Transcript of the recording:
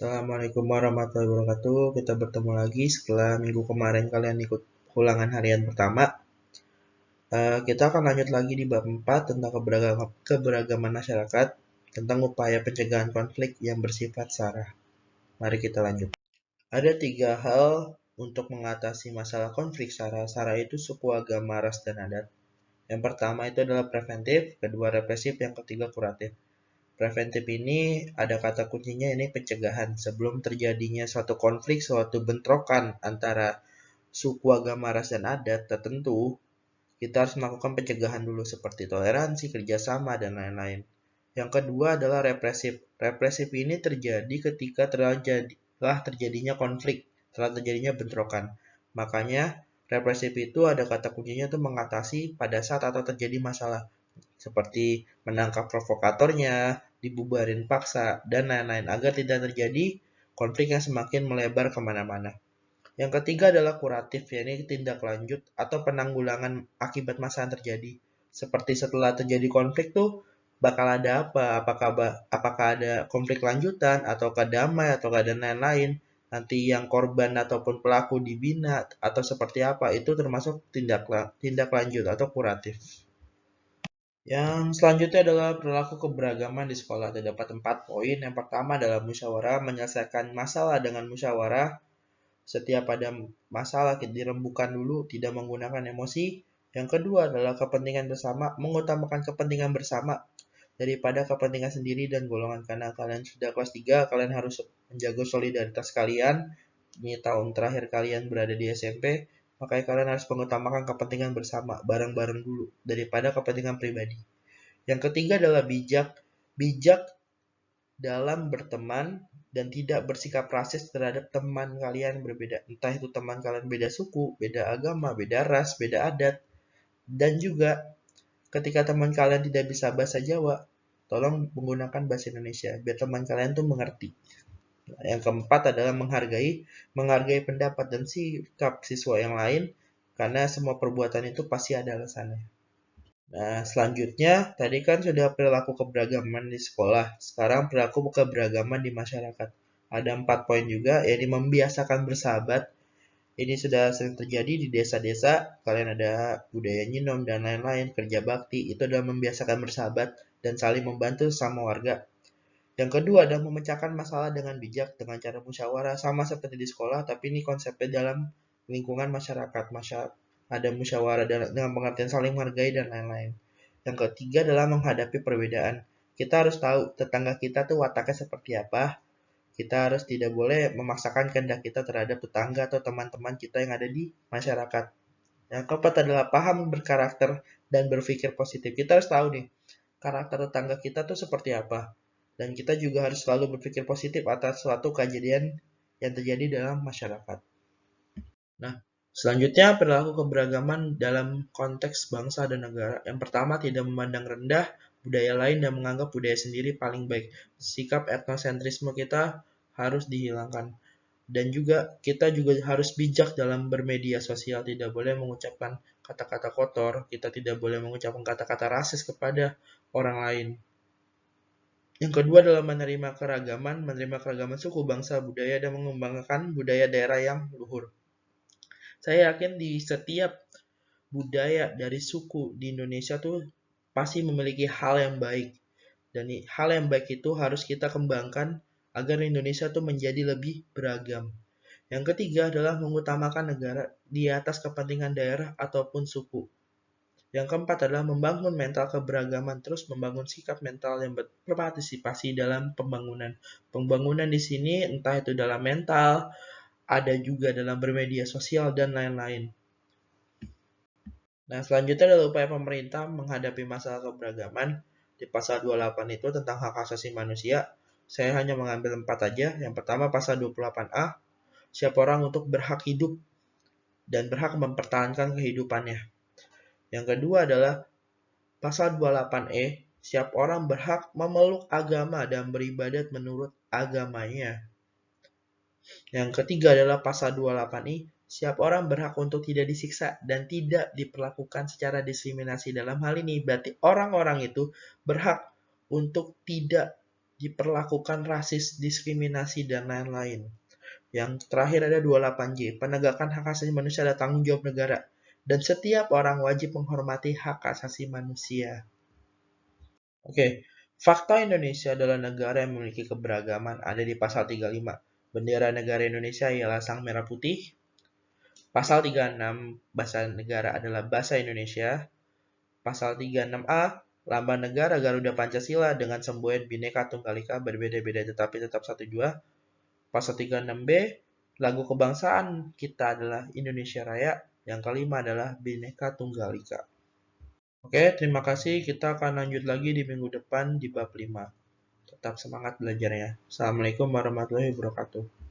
Assalamualaikum warahmatullahi wabarakatuh. Kita bertemu lagi setelah minggu kemarin kalian ikut ulangan harian pertama. Kita akan lanjut lagi di bab 4 tentang keberagaman masyarakat, tentang upaya pencegahan konflik yang bersifat sara. Mari kita lanjut. Ada 3 hal untuk mengatasi masalah konflik sara. Sara itu suku, agama, ras, dan adat. Yang pertama itu adalah preventif, kedua represif, yang ketiga kuratif. Preventif ini ada kata kuncinya ini pencegahan. Sebelum terjadinya suatu konflik, suatu bentrokan antara suku, agama, ras, dan adat tertentu, kita harus melakukan pencegahan dulu seperti toleransi, kerjasama, dan lain-lain. Yang kedua adalah represif. Represif ini terjadi ketika terjadinya konflik, telah terjadinya bentrokan. Makanya represif itu ada kata kuncinya itu mengatasi pada saat atau terjadi masalah seperti menangkap provokatornya, dibubarin paksa, dan lain-lain agar tidak terjadi konflik yang semakin melebar kemana-mana. Yang ketiga adalah kuratif, yaitu tindak lanjut atau penanggulangan akibat masalah yang terjadi. Seperti setelah terjadi konflik tuh bakal ada apa? Apakah ada konflik lanjutan, ataukah damai, ataukah ada lain-lain? Nanti yang korban ataupun pelaku dibina atau seperti apa? Itu termasuk tindak lanjut atau kuratif. Yang selanjutnya adalah perilaku keberagaman di sekolah. Terdapat 4 poin. Yang pertama adalah musyawarah, menyelesaikan masalah dengan musyawarah. Setiap ada masalah kita dirembukan dulu, tidak menggunakan emosi. Yang kedua adalah kepentingan bersama, mengutamakan kepentingan bersama daripada kepentingan sendiri dan golongan. Karena kalian sudah kelas 3, kalian harus menjaga solidaritas kalian. Ini tahun terakhir kalian berada di SMP, makanya kalian harus mengutamakan kepentingan bersama, bareng-bareng dulu, daripada kepentingan pribadi. Yang ketiga adalah bijak. Bijak dalam berteman dan tidak bersikap rasis terhadap teman kalian berbeda. Entah itu teman kalian beda suku, beda agama, beda ras, beda adat. Dan juga ketika teman kalian tidak bisa bahasa Jawa, tolong menggunakan bahasa Indonesia biar teman kalian tuh mengerti. Yang keempat adalah menghargai pendapat dan sikap siswa yang lain, karena semua perbuatan itu pasti ada alasannya. Nah, selanjutnya tadi kan sudah perilaku keberagaman di sekolah. Sekarang perilaku keberagaman di masyarakat. Ada 4 poin juga, yaitu membiasakan bersahabat. Ini sudah sering terjadi di desa-desa. Kalian ada budaya nyinom dan lain-lain, kerja bakti. Itu adalah membiasakan bersahabat dan saling membantu sama warga. Yang kedua adalah memecahkan masalah dengan bijak dengan cara musyawarah, sama seperti di sekolah, tapi ini konsepnya dalam lingkungan masyarakat. Ada musyawarah dengan pengertian saling menghargai dan lain-lain. Yang ketiga adalah menghadapi perbedaan. Kita harus tahu tetangga kita tuh wataknya seperti apa. Kita harus tidak boleh memaksakan kehendak kita terhadap tetangga atau teman-teman kita yang ada di masyarakat. Yang keempat adalah paham, berkarakter, dan berpikir positif. Kita harus tahu nih, karakter tetangga kita tuh seperti apa. Dan kita juga harus selalu berpikir positif atas suatu kejadian yang terjadi dalam masyarakat. Nah, selanjutnya perilaku keberagaman dalam konteks bangsa dan negara. Yang pertama, tidak memandang rendah budaya lain dan menganggap budaya sendiri paling baik. Sikap etnosentrisme kita harus dihilangkan. Dan juga kita juga harus bijak dalam bermedia sosial, tidak boleh mengucapkan kata-kata kotor, kita tidak boleh mengucapkan kata-kata rasis kepada orang lain. Yang kedua adalah menerima keragaman suku, bangsa, budaya, dan mengembangkan budaya daerah yang luhur. Saya yakin di setiap budaya dari suku di Indonesia tuh pasti memiliki hal yang baik. Dan hal yang baik itu harus kita kembangkan agar Indonesia tuh menjadi lebih beragam. Yang ketiga adalah mengutamakan negara di atas kepentingan daerah ataupun suku. Yang keempat adalah membangun mental keberagaman, terus membangun sikap mental yang berpartisipasi dalam pembangunan. Pembangunan di sini entah itu dalam mental, ada juga dalam bermedia sosial, dan lain-lain. Nah, selanjutnya adalah upaya pemerintah menghadapi masalah keberagaman. Di pasal 28 itu tentang hak asasi manusia. Saya hanya mengambil 4 aja. Yang pertama pasal 28A, siap orang untuk berhak hidup dan berhak mempertahankan kehidupannya. Yang kedua adalah pasal 28E, siap orang berhak memeluk agama dan beribadat menurut agamanya. Yang ketiga adalah pasal 28I, siap orang berhak untuk tidak disiksa dan tidak diperlakukan secara diskriminasi. Dalam hal ini berarti orang-orang itu berhak untuk tidak diperlakukan rasis, diskriminasi, dan lain-lain. Yang terakhir ada 28J, penegakan hak asasi manusia adalah tanggung jawab negara, dan setiap orang wajib menghormati hak asasi manusia. Oke, fakta Indonesia adalah negara yang memiliki keberagaman ada di pasal 35. Bendera negara Indonesia ialah sang merah putih. Pasal 36, bahasa negara adalah bahasa Indonesia. Pasal 36A, lambang negara Garuda Pancasila dengan semboyan Bhinneka Tunggal Ika berbeda-beda tetapi tetap satu jua. Pasal 36B, lagu kebangsaan kita adalah Indonesia Raya. Yang kelima adalah Bhinneka Tunggal Ika. Oke, terima kasih. Kita akan lanjut lagi di minggu depan di bab 5. Tetap semangat belajarnya. Assalamualaikum warahmatullahi wabarakatuh.